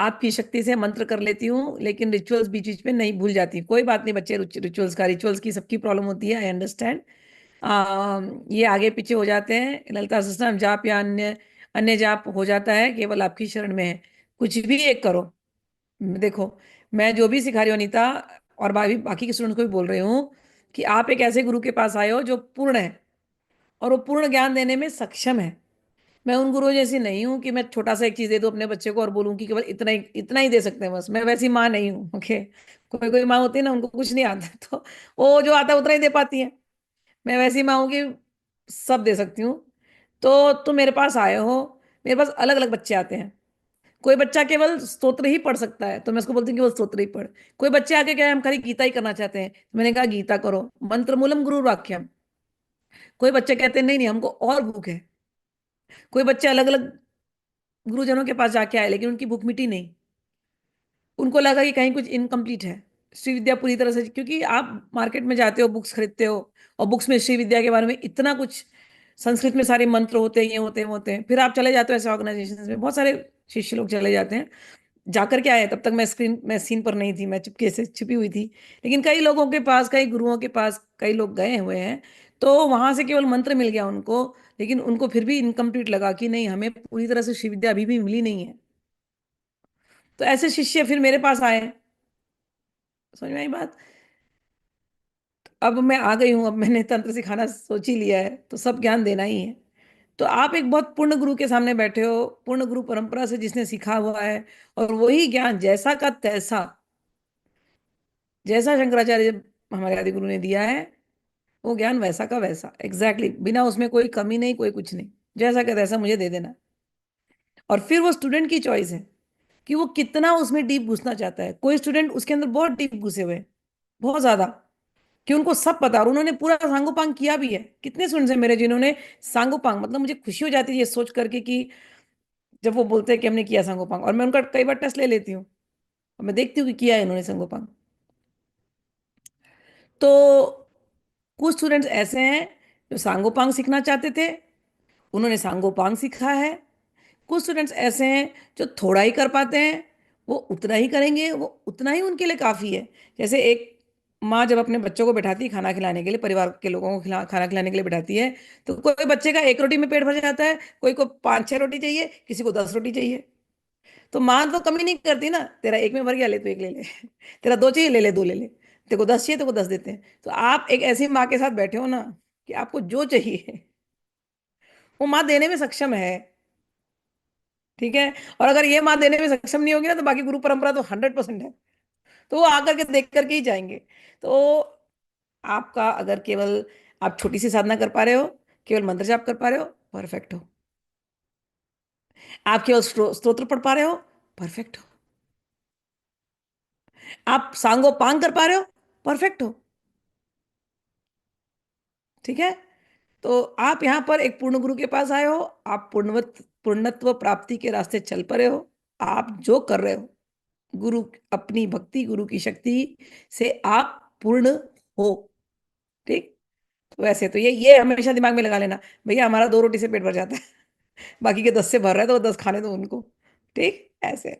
आपकी शक्ति से मंत्र कर लेती हूँ, लेकिन रिचुअल्स बीच बीच में नहीं भूल जाती। कोई बात नहीं बच्चे, रिचुअल्स की सबकी प्रॉब्लम होती है, आई अंडरस्टैंड। ये आगे पीछे हो जाते हैं। ललिता सहस्त्रनाम जाप या अन्य अन्य जाप हो जाता है, केवल आपकी शरण में है। कुछ भी एक करो। देखो, मैं जो भी सिखा रही हूँ अनीता, और बाकी बाकी के स्टूडेंट्स को भी बोल रही हूँ कि आप एक ऐसे गुरु के पास आए हो जो पूर्ण है, और वो पूर्ण ज्ञान देने में सक्षम है। मैं उन गुरुओं जैसी नहीं हूँ कि मैं छोटा सा एक चीज दे दूं अपने बच्चे को और बोलूँ कि केवल इतना ही दे सकते हैं बस। मैं वैसी माँ नहीं हूँ, ओके। कोई कोई माँ होती है ना, उनको कुछ नहीं आता तो वो जो आता है उतना ही दे पाती है। मैं वैसी माँ हूँ कि सब दे सकती हूँ। तो तुम मेरे पास आए हो, मेरे पास अलग अलग बच्चे आते हैं। कोई बच्चा केवल स्तोत्र ही पढ़ सकता है, तो मैं उसको बोलती हूँ केवल स्तोत्र ही पढ़। कोई बच्चे आके क्या है, हम खाली गीता ही करना चाहते हैं, तो मैंने कहा गीता करो, मंत्र मूलम गुरु वाक्यम। कोई बच्चे कहते हैं नहीं नहीं हमको और भूख है। कोई बच्चे अलग अलग गुरुजनों के पास जाके आए, लेकिन उनकी भूख मिटी नहीं। उनको लगा कि कहीं कुछ इनकम्प्लीट है। श्री विद्या पूरी तरह से, क्योंकि आप मार्केट में जाते हो, बुक्स खरीदते हो, और बुक्स में श्री विद्या के बारे में इतना कुछ, संस्कृत में सारे मंत्र होते हैं, ये होते हैं वो होते हैं। फिर आप चले जाते हो ऐसे ऑर्गेनाइजेशन में, बहुत सारे शिष्य लोग चले जाते हैं। जाकर के आए, तब तक मैं सीन पर नहीं थी, मैं चुपके से छिपी हुई थी। लेकिन कई लोगों के पास, कई गुरुओं के पास कई लोग गए हुए हैं, तो वहां से केवल मंत्र मिल गया उनको। लेकिन उनको फिर भी इनकम्प्लीट लगा कि नहीं, हमें पूरी तरह से श्री विद्या अभी भी मिली नहीं है। तो ऐसे शिष्य फिर मेरे पास आए। समझ में आई बात? अब मैं आ गई हूँ, अब मैंने तंत्र सिखाना सोच ही लिया है, तो सब ज्ञान देना ही है। तो आप एक बहुत पूर्ण गुरु के सामने बैठे हो, पूर्ण गुरु परंपरा से जिसने सीखा हुआ है, और वही ज्ञान जैसा का तैसा, जैसा शंकराचार्य हमारे आदि गुरु ने दिया है, वो ज्ञान वैसा का वैसा एग्जैक्टली, बिना उसमें कोई कमी नहीं, कोई कुछ नहीं, जैसा का तैसा मुझे दे देना। और फिर वो स्टूडेंट की चॉइस है कि वो कितना उसमें डीप घुसना चाहता है। कोई स्टूडेंट उसके अंदर बहुत डीप घुसे हुए हैं, बहुत ज्यादा, कि उनको सब पता, और उन्होंने पूरा सांगोपांग किया भी है। कितने स्टूडेंट्स हैं मेरे जिन्होंने सांगोपांग, मतलब मुझे खुशी हो जाती है ये सोच करके कि जब वो बोलते हैं कि हमने किया सांगोपांग, और मैं उनका कई बार टेस्ट ले लेती हूँ, और मैं देखती हूँ कि किया है इन्होंने सांगोपांग। तो कुछ स्टूडेंट्स ऐसे हैं जो सांगोपांग सीखना चाहते थे, उन्होंने सांगोपांग सीखा है। कुछ स्टूडेंट्स ऐसे हैं जो थोड़ा ही कर पाते हैं, वो उतना ही करेंगे, वो उतना ही उनके लिए काफ़ी है। जैसे एक माँ जब अपने बच्चों को बैठाती है खाना खिलाने के लिए, परिवार के लोगों को खाना खिलाने के लिए बैठाती है, तो कोई बच्चे का एक रोटी में पेट भर जाता है, कोई को 5-6 रोटी चाहिए, किसी को 10 रोटी चाहिए। तो माँ तो कमी नहीं करती ना, तेरा एक में भर गया, ले तो एक ले ले तेरा दो चाहिए, ले ले दो ले ले, तेरे को 10 चाहिए, तेरे को 10 देते हैं। तो आप एक ऐसी माँ के साथ बैठे हो ना, कि आपको जो चाहिए वो माँ देने में सक्षम है। ठीक है। और अगर ये माँ देने में सक्षम नहीं होगी ना, तो बाकी गुरु परंपरा तो 100% है। तो वो आकर के देख करके ही जाएंगे। तो आपका अगर केवल आप छोटी सी साधना कर पा रहे हो, केवल मंत्र जाप कर पा रहे हो, परफेक्ट हो। आप केवल स्तोत्र पढ़ पा रहे हो, परफेक्ट हो। आप सांगो पांग कर पा रहे हो, परफेक्ट हो। ठीक है। तो आप यहाँ पर एक पूर्ण गुरु के पास आए हो, आप पूर्णत्व प्राप्ति के रास्ते चल पड़े हो। आप जो कर रहे हो, गुरु, अपनी भक्ति, गुरु की शक्ति से आप पूर्ण हो। ठीक। तो वैसे तो ये हमेशा दिमाग में लगा लेना, भैया हमारा 2 रोटी से पेट भर जाता है बाकी के 10 से भर रहा है, तो वो 10 खाने दो उनको। ठीक, ऐसे।